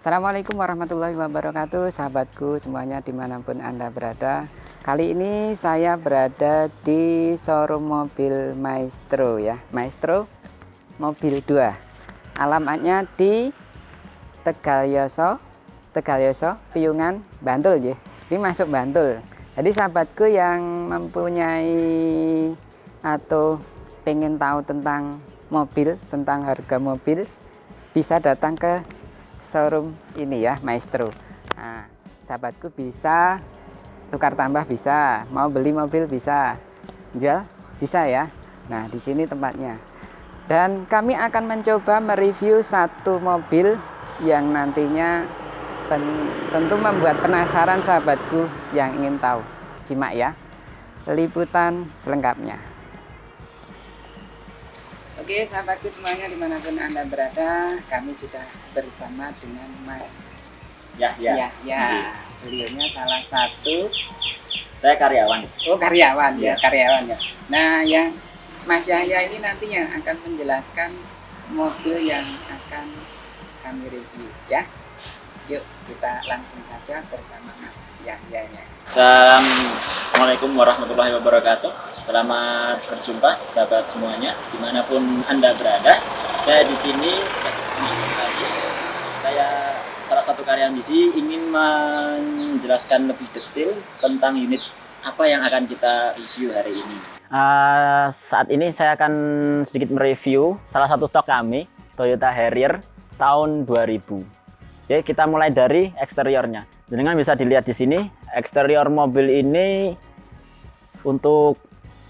Assalamualaikum warahmatullahi wabarakatuh, sahabatku semuanya dimanapun Anda berada. Kali ini saya berada di showroom mobil Maestro ya, Maestro Mobil 2. Alamatnya di Tegalyoso, Piungan, Bantul ya. Ini masuk Bantul. Jadi sahabatku yang mempunyai atau pengen tahu tentang mobil, tentang harga mobil, bisa datang ke showroom ini ya, Maestro. Nah, sahabatku bisa tukar tambah, bisa mau beli mobil, bisa jual, bisa ya. Nah, di sini tempatnya. Dan kami akan mencoba mereview satu mobil yang nantinya tentu membuat penasaran sahabatku yang ingin tahu. Simak ya liputan selengkapnya. Oke sahabatku semuanya dimanapun Anda berada, kami sudah bersama dengan Mas Yahya. Beliaunya salah satu, Saya karyawan. karyawan Ya. karyawan ya. Nah, yang Mas Yahya ini nantinya akan menjelaskan mobil yang akan kami review ya. Yuk kita langsung saja bersama Mas Yahya-nya. Assalamualaikum warahmatullahi wabarakatuh. Selamat berjumpa sahabat semuanya dimanapun Anda berada. Saya di sini saya salah satu karyawan di sini ingin menjelaskan lebih detail tentang unit apa yang akan kita review hari ini. Saat ini saya akan sedikit mereview salah satu stok kami, Toyota Harrier tahun 2000. Oke, kita mulai dari eksteriornya. Dengan bisa dilihat di sini, eksterior mobil ini untuk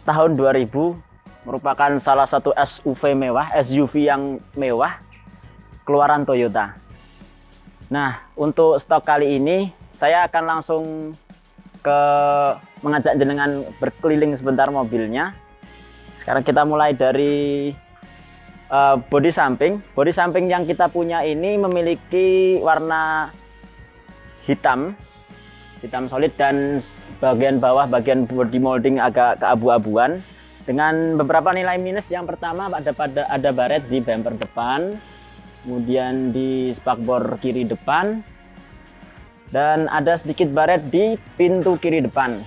tahun 2000 merupakan salah satu SUV mewah, SUV yang mewah keluaran Toyota. Nah, untuk stok kali ini saya akan langsung mengajak jenengan berkeliling sebentar mobilnya. Sekarang kita mulai dari bodi samping. Bodi samping yang kita punya ini memiliki warna hitam solid, dan bagian bawah, bagian body molding agak keabu-abuan dengan beberapa nilai minus. Yang pertama ada baret di bumper depan, kemudian di spakbor kiri depan, dan ada sedikit baret di pintu kiri depan.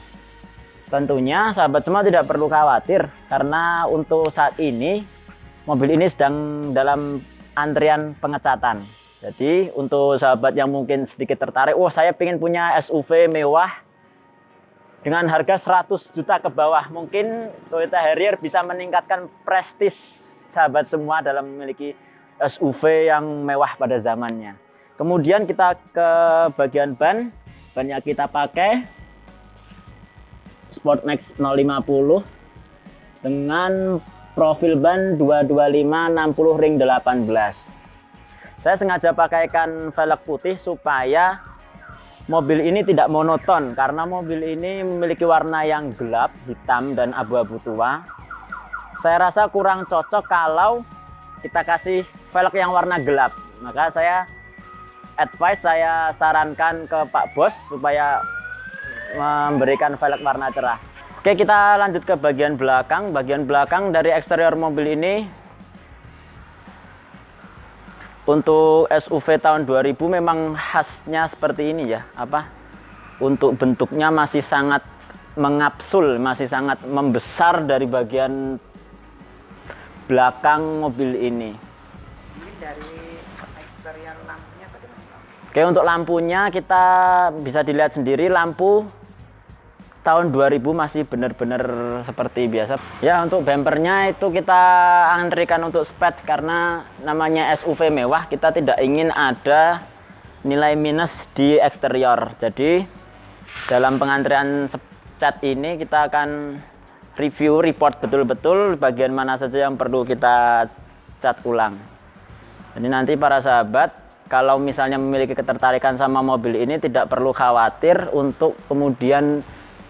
Tentunya sahabat semua tidak perlu khawatir karena untuk saat ini mobil ini sedang dalam antrian pengecatan. Jadi untuk sahabat yang mungkin sedikit tertarik, saya pengen punya SUV mewah dengan harga 100 juta ke bawah, mungkin Toyota Harrier bisa meningkatkan prestis sahabat semua dalam memiliki SUV yang mewah pada zamannya. Kemudian kita ke bagian ban. Bannya kita pakai Sportmax 050 dengan profil ban 225/60 ring 18. Saya sengaja pakaikan velg putih supaya mobil ini tidak monoton, karena mobil ini memiliki warna yang gelap, hitam dan abu-abu tua. Saya rasa kurang cocok kalau kita kasih velg yang warna gelap. Maka saya sarankan ke Pak Bos supaya memberikan velg warna cerah. Oke, kita lanjut ke bagian belakang. Bagian belakang dari eksterior mobil ini untuk SUV tahun 2000 memang khasnya seperti ini ya. Untuk bentuknya masih sangat mengapsul, masih sangat membesar dari bagian belakang mobil ini. Ini dari eksterior lampunya bagaimana? Oke, untuk lampunya kita bisa dilihat sendiri, lampu tahun 2000 masih benar-benar seperti biasa. Ya, untuk bumpernya itu kita antrikan untuk sped karena namanya SUV mewah, kita tidak ingin ada nilai minus di eksterior. Jadi dalam pengantrian cat ini kita akan review, report betul-betul bagian mana saja yang perlu kita cat ulang. Jadi nanti para sahabat kalau misalnya memiliki ketertarikan sama mobil ini tidak perlu khawatir untuk kemudian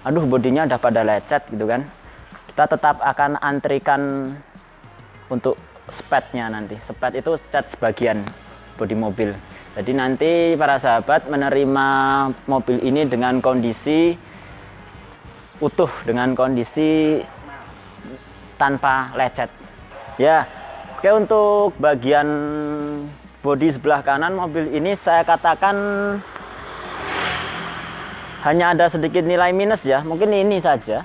bodinya udah pada lecet gitu kan. Kita tetap akan antrikan untuk spednya nanti. Sped itu cat sebagian bodi mobil. Jadi nanti para sahabat menerima mobil ini dengan kondisi utuh, dengan kondisi tanpa lecet. Ya, oke, untuk bagian bodi sebelah kanan mobil ini saya katakan hanya ada sedikit nilai minus ya, mungkin ini saja.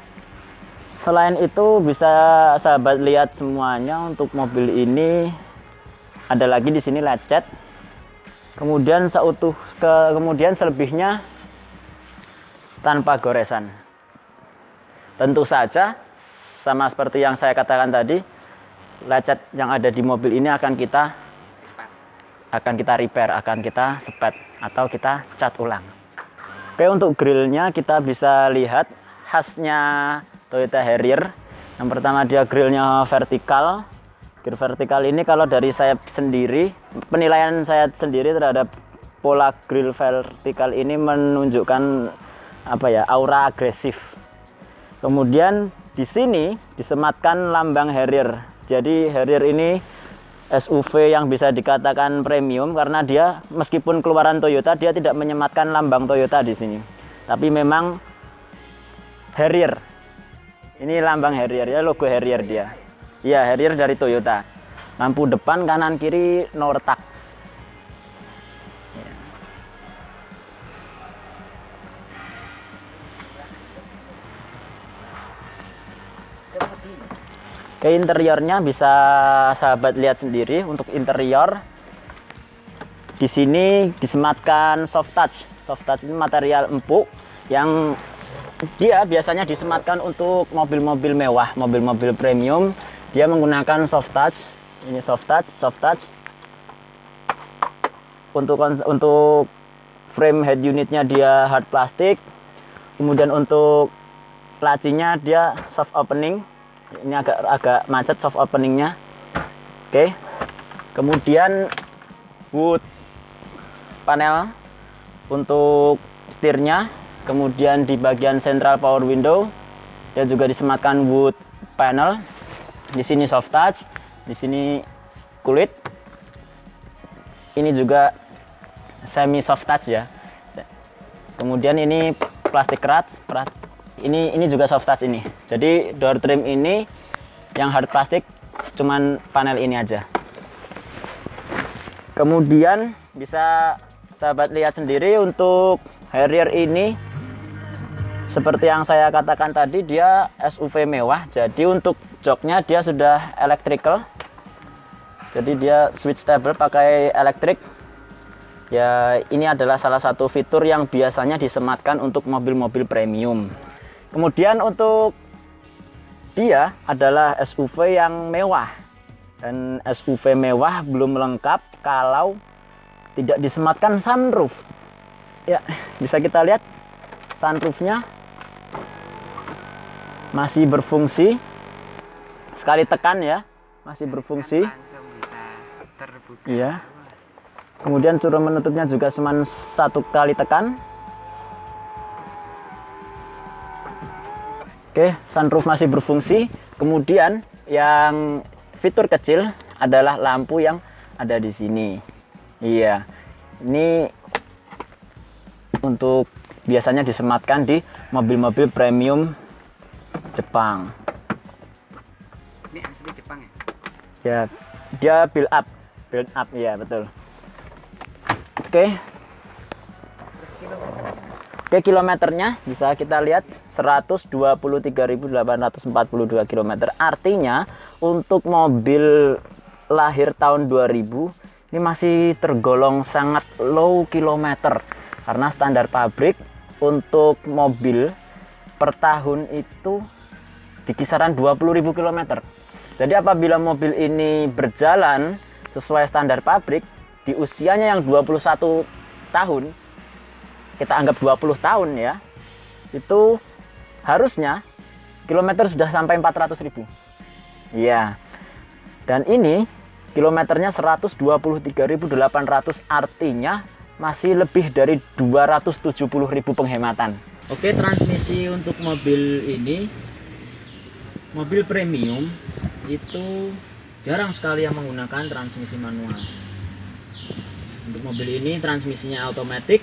Selain itu bisa sahabat lihat semuanya untuk mobil ini ada lagi di sini lecet. Kemudian kemudian selebihnya tanpa goresan. Tentu saja sama seperti yang saya katakan tadi, lecet yang ada di mobil ini akan kita repair, akan kita sepet atau kita cat ulang. Oke, untuk grillnya kita bisa lihat khasnya Toyota Harrier. Yang pertama dia grillnya vertikal. Grill vertikal ini kalau dari saya sendiri, penilaian saya sendiri terhadap pola grill vertikal ini menunjukkan aura agresif. Kemudian di sini disematkan lambang Harrier. Jadi Harrier ini SUV yang bisa dikatakan premium karena dia meskipun keluaran Toyota dia tidak menyematkan lambang Toyota di sini. Tapi memang Harrier. Ini lambang Harrier ya, logo Harrier dia. Ya, Harrier dari Toyota. Lampu depan, kanan, kiri no retak. Ya. Ke interiornya bisa sahabat lihat sendiri. Untuk interior di sini disematkan soft touch. Soft touch ini material empuk yang dia biasanya disematkan untuk mobil-mobil mewah, mobil-mobil premium. Dia menggunakan soft touch. Ini soft touch, soft touch. Untuk frame head unitnya dia hard plastik. Kemudian untuk lacinya dia soft opening. Ini agak macet soft openingnya. Oke. Kemudian wood panel untuk setirnya. Kemudian di bagian central power window dia juga disematkan wood panel. Di sini soft touch, di sini kulit. Ini juga semi soft touch ya. Kemudian ini plastik kerat. Ini juga soft touch ini. Jadi door trim ini yang hard plastik cuman panel ini aja. Kemudian bisa sahabat lihat sendiri untuk Harrier ini seperti yang saya katakan tadi dia SUV mewah. Jadi untuk joknya dia sudah electrical. Jadi dia switch stable pakai elektrik. Ya, ini adalah salah satu fitur yang biasanya disematkan untuk mobil-mobil premium. Kemudian untuk dia adalah SUV yang mewah. Dan SUV mewah belum lengkap kalau tidak disematkan sunroof. Ya, bisa kita lihat sunroofnya masih berfungsi. Sekali tekan ya, masih berfungsi. Iya. Kemudian curu menutupnya juga cuma satu kali tekan. Oke, sunroof masih berfungsi. Kemudian yang fitur kecil adalah lampu yang ada di sini. Iya, ini untuk biasanya disematkan di mobil-mobil premium Jepang. Ini asli Jepang ya? Ya, dia build up ya betul. Oke. Oke, kilometernya bisa kita lihat 123.842 km. Artinya untuk mobil lahir tahun 2000 ini masih tergolong sangat low kilometer karena standar pabrik untuk mobil per tahun itu di kisaran 20.000 km. Jadi apabila mobil ini berjalan sesuai standar pabrik di usianya yang 21 tahun, kita anggap 20 tahun ya, itu harusnya kilometer sudah sampai 400.000. Iya. Dan ini kilometernya 123.800, artinya masih lebih dari 270.000 penghematan. Oke, transmisi untuk mobil ini, mobil premium itu jarang sekali yang menggunakan transmisi manual. Untuk mobil ini transmisinya otomatis.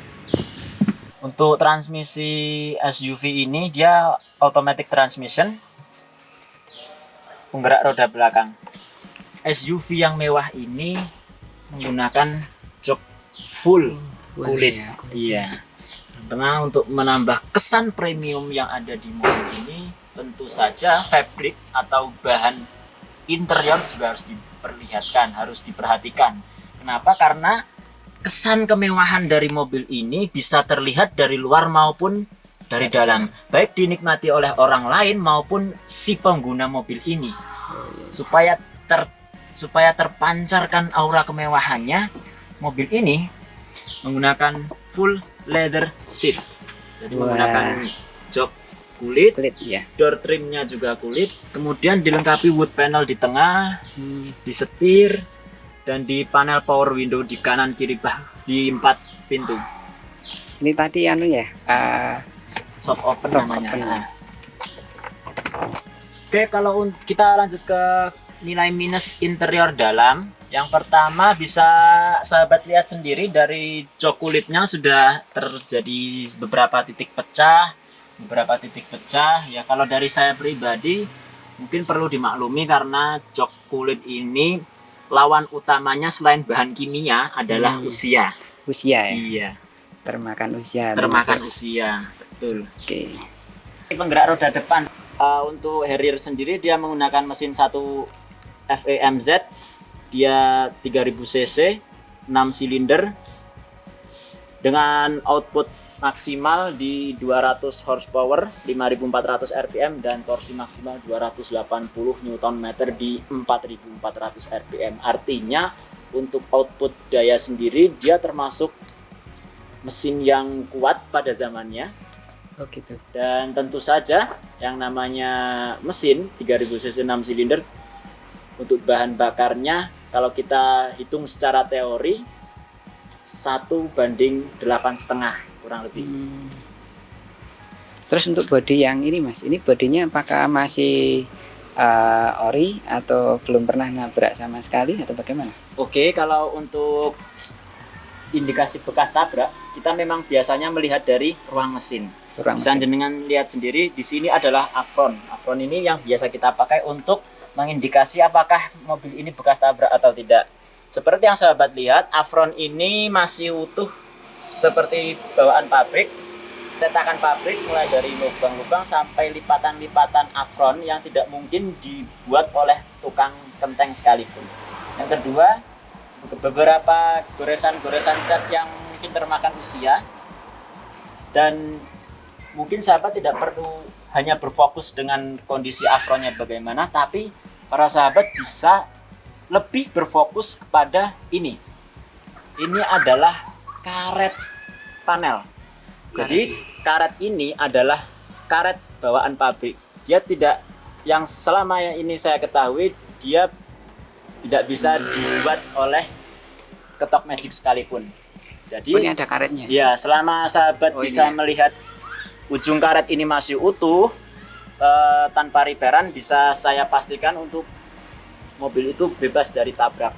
Untuk transmisi SUV ini dia automatic transmission, penggerak roda belakang. SUV yang mewah ini menggunakan jok full kulit. ya. Iya. Karena untuk menambah kesan premium yang ada di mobil ini, tentu saja fabric atau bahan interior juga harus diperlihatkan, harus diperhatikan. Kenapa? Karena kesan kemewahan dari mobil ini bisa terlihat dari luar maupun dari dalam, baik dinikmati oleh orang lain maupun si pengguna mobil ini. Supaya terpancarkan aura kemewahannya, mobil ini menggunakan full leather seat. Jadi menggunakan jok kulit, ya. door trimnya juga kulit, kemudian dilengkapi wood panel di tengah, di setir, dan di panel power window di kanan kiri di 4 pintu. Ini tadi anu ya, Soft open soft namanya. open. Oke, kalau kita lanjut ke nilai minus interior dalam. Yang pertama bisa sahabat lihat sendiri dari jok kulitnya sudah terjadi beberapa titik pecah. Ya kalau dari saya pribadi mungkin perlu dimaklumi karena jok kulit ini lawan utamanya selain bahan kimia adalah usia. Usia ya. Iya, Termakan usia. termakan usia. Betul. Oke. Penggerak roda depan untuk Harrier sendiri dia menggunakan mesin 1 FEMZ. Dia 3000 cc, 6 silinder dengan output maksimal di 200 horsepower, 5400 rpm dan torsi maksimal 280 Nm di 4400 rpm. Artinya untuk output daya sendiri dia termasuk mesin yang kuat pada zamannya. Oh gitu. Dan tentu saja yang namanya mesin 3000 cc 6 silinder untuk bahan bakarnya kalau kita hitung secara teori 1:8,5 kurang lebih. Terus untuk bodi yang ini Mas, ini bodinya apakah masih ori atau belum pernah nabrak sama sekali atau bagaimana? Oke, kalau untuk indikasi bekas tabrak, kita memang biasanya melihat dari ruang mesin. Bisa jenengan lihat sendiri di sini adalah apron. Apron ini yang biasa kita pakai untuk mengindikasi apakah mobil ini bekas tabrak atau tidak. Seperti yang sahabat lihat, apron ini masih utuh seperti bawaan pabrik, cetakan pabrik mulai dari lubang-lubang sampai lipatan-lipatan apron yang tidak mungkin dibuat oleh tukang kenteng sekalipun. Yang kedua, beberapa goresan-goresan cat yang mungkin termakan usia, dan mungkin sahabat tidak perlu hanya berfokus dengan kondisi apronnya bagaimana, tapi para sahabat bisa lebih berfokus kepada ini. Ini adalah karet panel. Jadi karet ini adalah karet bawaan pabrik. Dia tidak, yang selama ini saya ketahui, dia tidak bisa dibuat oleh ketok magic sekalipun. Jadi ini ada karetnya. Ya, selama sahabat bisa melihat ujung karet ini masih utuh tanpa riberan, bisa saya pastikan untuk mobil itu bebas dari tabrak.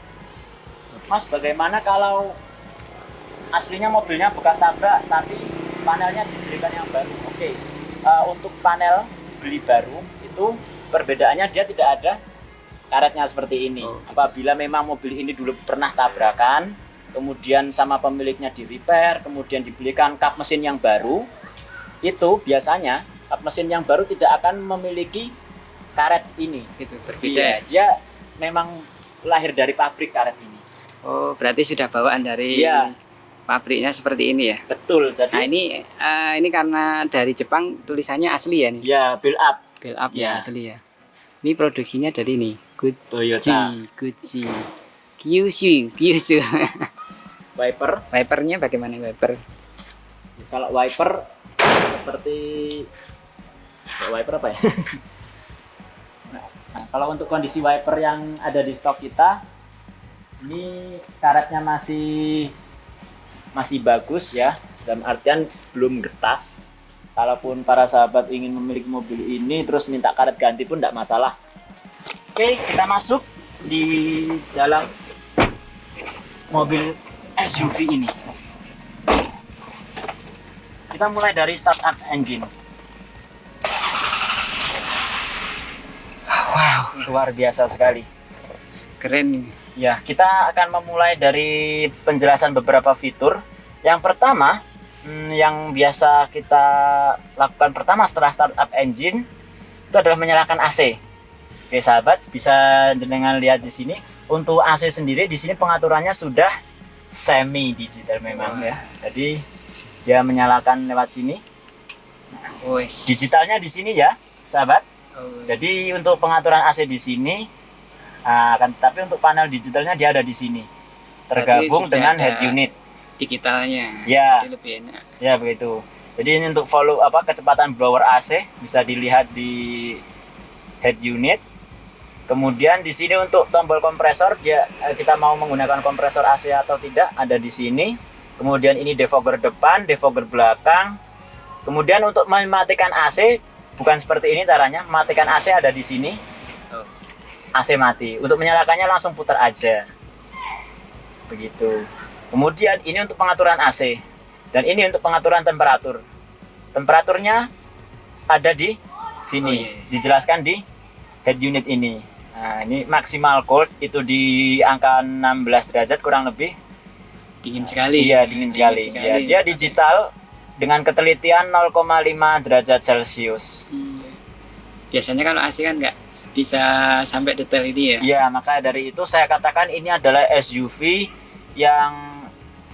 Mas, bagaimana kalau aslinya mobilnya bekas tabrak tapi panelnya diberikan yang baru? Oke, untuk panel beli baru itu perbedaannya dia tidak ada karetnya seperti ini. Apabila memang mobil ini dulu pernah tabrakan, kemudian sama pemiliknya di repair, kemudian dibelikan kap mesin yang baru, itu biasanya kap mesin yang baru tidak akan memiliki karet ini. Itu berbeda. Dia memang lahir dari pabrik karet ini. Oh, berarti sudah bawaan dari pabriknya seperti ini ya? Betul. Jadi ini karena dari Jepang, tulisannya asli ya nih? Ya, build up. Build up ya, asli ya. Ini produksinya dari ini, Toyota. Gucci. Kyushu. Wipernya bagaimana wiper? Kalau wiper seperti wiper apa ya? Nah, kalau untuk kondisi wiper yang ada di stok kita, ini karetnya masih bagus ya, dalam artian belum getas. Kalaupun para sahabat ingin memiliki mobil ini terus minta karet ganti pun tidak masalah. Oke, kita masuk di dalam mobil SUV ini. Kita mulai dari startup engine. Wow, luar biasa sekali. Keren ini. Ya, kita akan memulai dari penjelasan beberapa fitur. Yang pertama, yang biasa kita lakukan pertama setelah startup engine itu adalah menyalakan AC. Oke, sahabat, bisa jenengan lihat di sini. Untuk AC sendiri di sini pengaturannya sudah semi digital memang ya. Jadi dia menyalakan lewat sini. Digitalnya di sini ya, sahabat. Jadi untuk pengaturan AC di sini. Tapi untuk panel digitalnya dia ada di sini, tergabung dengan head unit digitalnya. Ya, lebih enak. Ya begitu. Jadi ini untuk kecepatan blower AC bisa dilihat di head unit. Kemudian di sini untuk tombol kompresor, kita mau menggunakan kompresor AC atau tidak ada di sini. Kemudian ini defogger depan, defogger belakang. Kemudian untuk mematikan AC bukan seperti ini caranya. Mematikan AC ada di sini. AC mati. Untuk menyalakannya langsung putar aja. Begitu. Kemudian ini untuk pengaturan AC. Dan ini untuk pengaturan temperatur. Temperaturnya ada di sini. Dijelaskan di head unit ini. Nah, ini maksimal cold itu di angka 16 derajat kurang lebih. Dingin sekali. Iya, dingin sekali. Ya, dia digital dengan ketelitian 0,5 derajat Celcius. Biasanya kalau AC kan nggak bisa sampai detail ini ya. Iya, maka dari itu saya katakan ini adalah SUV yang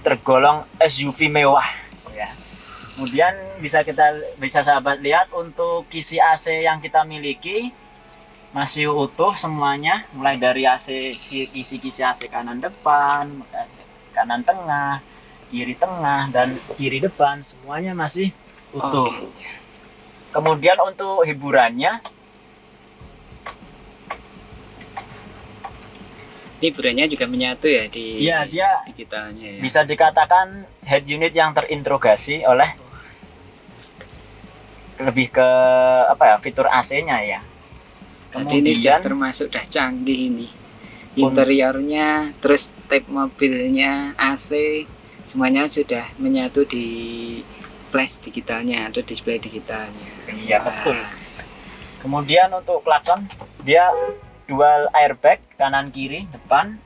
tergolong SUV mewah ya. Kemudian bisa sahabat lihat untuk kisi AC yang kita miliki masih utuh semuanya, mulai dari kisi AC kanan depan, kanan tengah, kiri tengah, dan kiri depan semuanya masih utuh. Kemudian untuk hiburannya, hiburannya juga menyatu ya di dia digitalnya ya. Bisa dikatakan head unit yang terintegrasi oleh lebih ke fitur AC-nya ya. Kemudian ini sudah termasuk dah canggih ini. Interiornya, terus type mobilnya, AC, semuanya sudah menyatu di flash digitalnya atau display digitalnya. Iya, betul. Kemudian untuk klakson, dia dual airbag kanan kiri depan.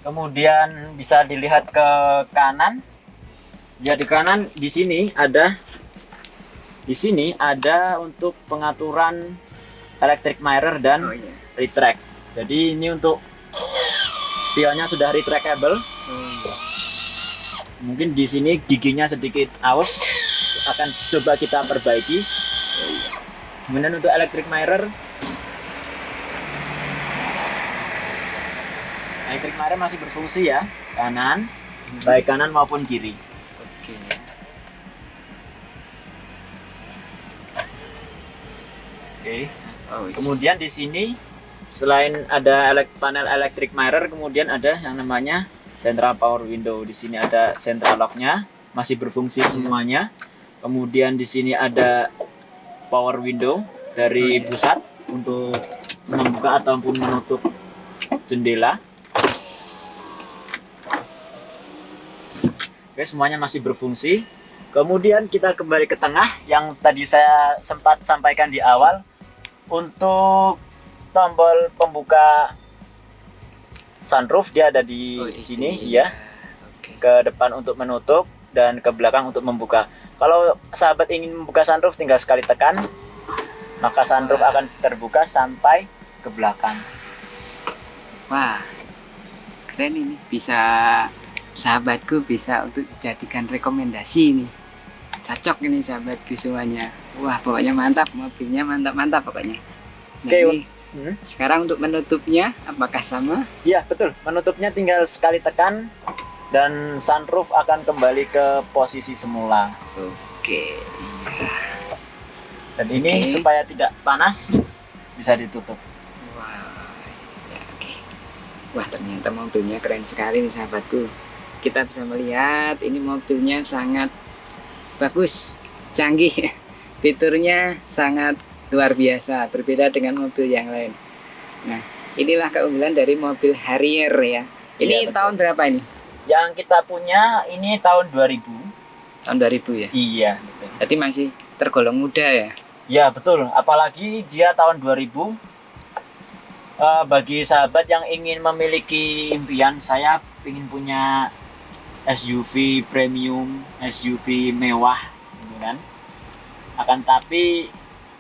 Kemudian bisa dilihat ke kanan. Ya, di kanan di sini ada untuk pengaturan electric mirror dan retract. Jadi ini untuk spionnya sudah retractable. Mungkin di sini giginya sedikit aus, akan coba kita perbaiki. Kemudian untuk electric mirror masih berfungsi ya, kanan, baik kanan maupun kiri. Oke. Kemudian di sini selain ada panel electric mirror, kemudian ada yang namanya central power window. Di sini ada central lock-nya, masih berfungsi semuanya. Kemudian di sini ada power window dari pusat untuk membuka ataupun menutup jendela. Oke, semuanya masih berfungsi. Kemudian kita kembali ke tengah yang tadi saya sempat sampaikan di awal. Untuk tombol pembuka sunroof dia ada di sini ya. Ke depan untuk menutup dan ke belakang untuk membuka. Kalau sahabat ingin membuka sunroof tinggal sekali tekan, maka sunroof akan terbuka sampai ke belakang. Wah, keren ini. Sahabatku bisa untuk dijadikan rekomendasi ini. Cocok ini sahabatku semuanya. Wah, pokoknya mantap, mobilnya mantap pokoknya. Nah, ini sekarang untuk menutupnya apakah sama? Iya, betul. Menutupnya tinggal sekali tekan dan sunroof akan kembali ke posisi semula. Oke. Dan ini supaya tidak panas bisa ditutup. Wah, ternyata mobilnya keren sekali nih sahabatku. Kita bisa melihat ini mobilnya sangat bagus, canggih. Fiturnya sangat luar biasa, berbeda dengan mobil yang lain. Nah, inilah keunggulan dari mobil Harrier ya. Ini tahun berapa ini? Yang kita punya ini tahun 2000. Tahun 2000 ya? Iya, betul. Jadi masih tergolong muda ya? Ya, betul. Apalagi dia tahun 2000 Bagi sahabat yang ingin memiliki impian, saya ingin punya SUV premium, SUV mewah, gitu kan. Akan tapi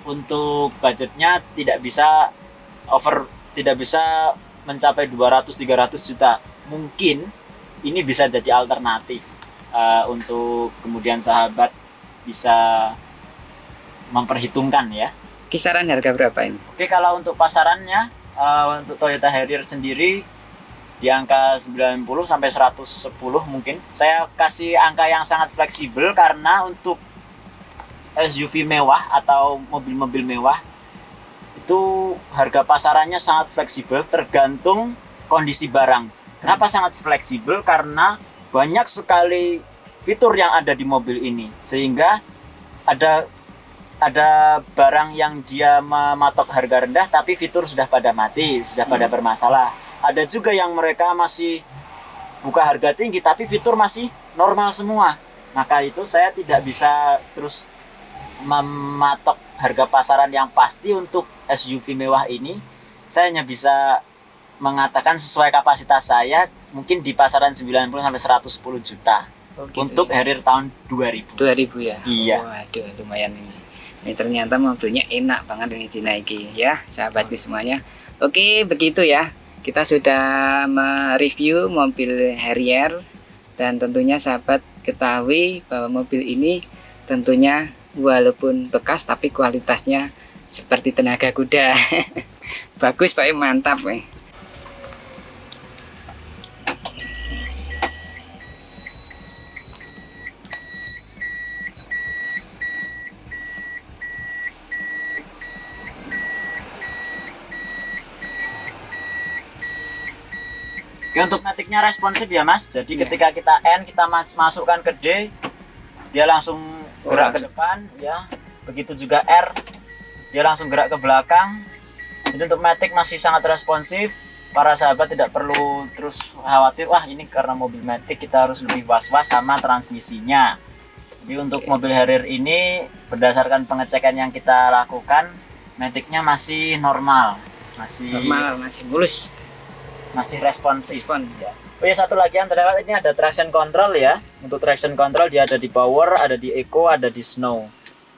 untuk budgetnya tidak bisa mencapai 200-300 juta. Mungkin ini bisa jadi alternatif untuk kemudian sahabat bisa memperhitungkan ya. Kisaran harga berapa ini? Oke, kalau untuk pasarannya untuk Toyota Harrier sendiri di angka 90 sampai 110 mungkin. Saya kasih angka yang sangat fleksibel karena untuk SUV mewah atau mobil-mobil mewah itu harga pasarannya sangat fleksibel tergantung kondisi barang. Kenapa sangat fleksibel? Karena banyak sekali fitur yang ada di mobil ini sehingga ada barang yang dia mematok harga rendah tapi fitur sudah pada mati, sudah pada bermasalah. Ada juga yang mereka masih buka harga tinggi tapi fitur masih normal semua. Maka itu saya tidak bisa terus mematok harga pasaran yang pasti untuk SUV mewah ini. Saya hanya bisa mengatakan sesuai kapasitas saya mungkin di pasaran 90 sampai 110 juta. Oh, gitu untuk ya. Harrier tahun 2000. 2000 ya? Iya. Waduh, lumayan ini. Ini ternyata mobilnya enak banget ini dinaiki ya, sahabatku semuanya. Oke, begitu ya. Kita sudah mereview mobil Harrier dan tentunya sahabat ketahui bahwa mobil ini tentunya walaupun bekas tapi kualitasnya seperti tenaga kuda. Bagus Pak, mantap nih. Oke, untuk matiknya responsif ya Mas. Jadi Iya. ketika kita N, kita masukkan ke D, dia langsung gerak ke depan ya. Begitu juga R, dia langsung gerak ke belakang. Jadi untuk matik masih sangat responsif. Para sahabat tidak perlu terus khawatir, wah ini karena mobil matik kita harus lebih was-was sama transmisinya. Jadi untuk mobil Harrier ini berdasarkan pengecekan yang kita lakukan, matiknya masih normal, masih mulus. masih responsif. Ya. Oh ya, satu lagi yang terlewat ini ada traction control ya. Untuk traction control dia ada di power, ada di eco, ada di snow.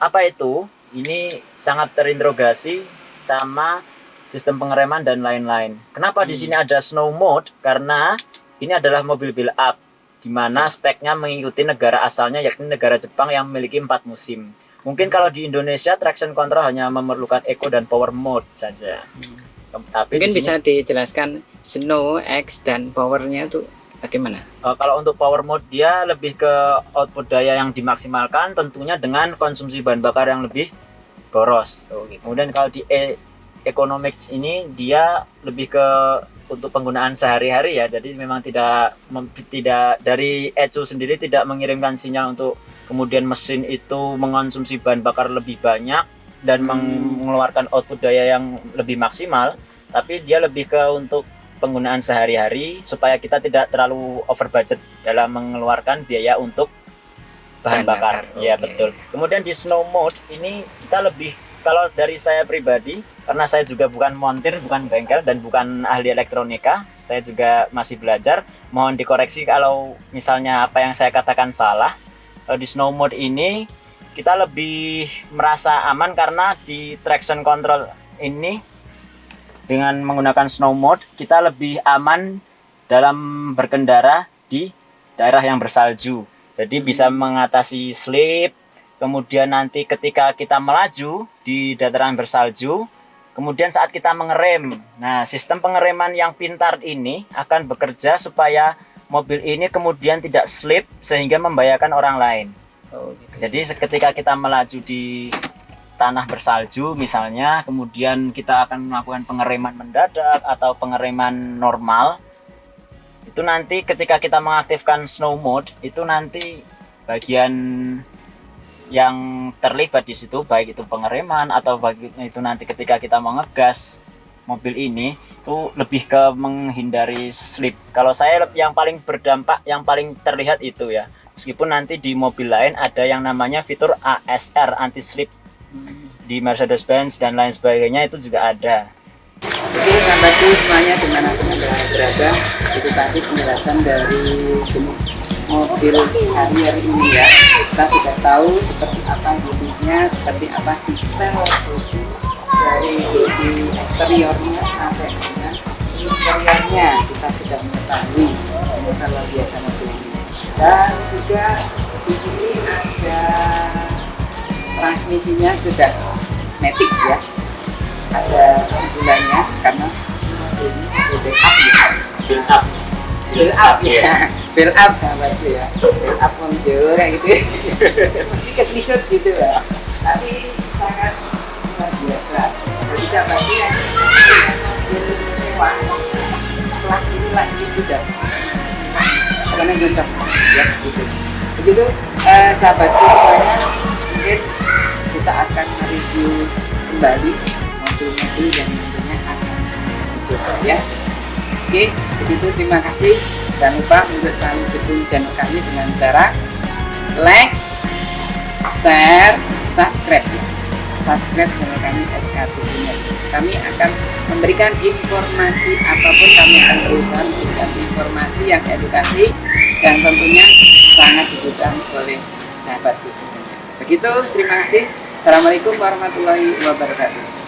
Apa itu? Ini sangat terinterogasi sama sistem pengereman dan lain-lain. Kenapa di sini ada snow mode? Karena ini adalah mobil build up di mana speknya mengikuti negara asalnya yakni negara Jepang yang memiliki 4 musim. Mungkin kalau di Indonesia traction control hanya memerlukan eco dan power mode saja. Tapi Mungkin di sini, bisa dijelaskan Snow, X, dan powernya itu bagaimana? kalau untuk power mode dia lebih ke output daya yang dimaksimalkan tentunya dengan konsumsi bahan bakar yang lebih boros. Kemudian kalau di economics ini dia lebih ke untuk penggunaan sehari-hari ya. Jadi memang tidak dari ECU sendiri tidak mengirimkan sinyal untuk kemudian mesin itu mengonsumsi bahan bakar lebih banyak dan mengeluarkan output daya yang lebih maksimal, tapi dia lebih ke untuk penggunaan sehari-hari supaya kita tidak terlalu over budget dalam mengeluarkan biaya untuk bahan bakar. Ya betul. Kemudian di snow mode ini kita lebih, kalau dari saya pribadi, karena saya juga bukan montir, bukan bengkel dan bukan ahli elektronika, saya juga masih belajar, mohon dikoreksi kalau misalnya apa yang saya katakan salah. Di snow mode ini kita lebih merasa aman karena di traction control ini dengan menggunakan snow mode kita lebih aman dalam berkendara di daerah yang bersalju. Jadi bisa mengatasi slip. Kemudian nanti ketika kita melaju di dataran bersalju, kemudian saat kita mengerem, nah sistem pengereman yang pintar ini akan bekerja supaya mobil ini kemudian tidak slip sehingga membahayakan orang lain. Jadi ketika kita melaju di tanah bersalju misalnya, kemudian kita akan melakukan pengereman mendadak atau pengereman normal, itu nanti ketika kita mengaktifkan snow mode, itu nanti bagian yang terlibat di situ, baik itu pengereman atau itu nanti ketika kita mengegas mobil ini, itu lebih ke menghindari slip. Kalau saya yang paling berdampak, yang paling terlihat itu ya. Meskipun nanti di mobil lain ada yang namanya fitur ASR, anti slip, di Mercedes-Benz dan lain sebagainya itu juga ada. Oke sahabat sahabatku semuanya dimanapun Anda berada, itu tadi penjelasan dari jenis mobil Harrier ini ya. Kita sudah tahu seperti apa bodinya, seperti apa detail bodi dari bodi eksteriornya sampai dengan interiornya kita sudah mengetahui ternyata luar biasa mobil ini. Dan juga di sini ada transmisinya sudah matic ya, ada bulannya karena ini build up ya, build up ya, build up sahabatku ya, build up menjur kayak gitu mesti ketisut gitu ya, tapi sangat luar biasa. Jadi sahabatku yang mobil mewah kelas ini lagi sudah karena cocok ya gitu. Begitu sahabatku semuanya, mungkin kita akan review kembali mobil-mobil yang nantinya akan dicoba ya. Oke, begitu, terima kasih. Jangan lupa untuk selalu dukung channel kami dengan cara like, share, subscribe ya. Subscribe channel kami SKTV-nya. Kami akan memberikan informasi apapun, kami akan berusaha memberikan informasi yang edukasi dan tentunya sangat dibutuhkan oleh sahabatku semuanya. Begitu, terima kasih. Assalamualaikum warahmatullahi wabarakatuh.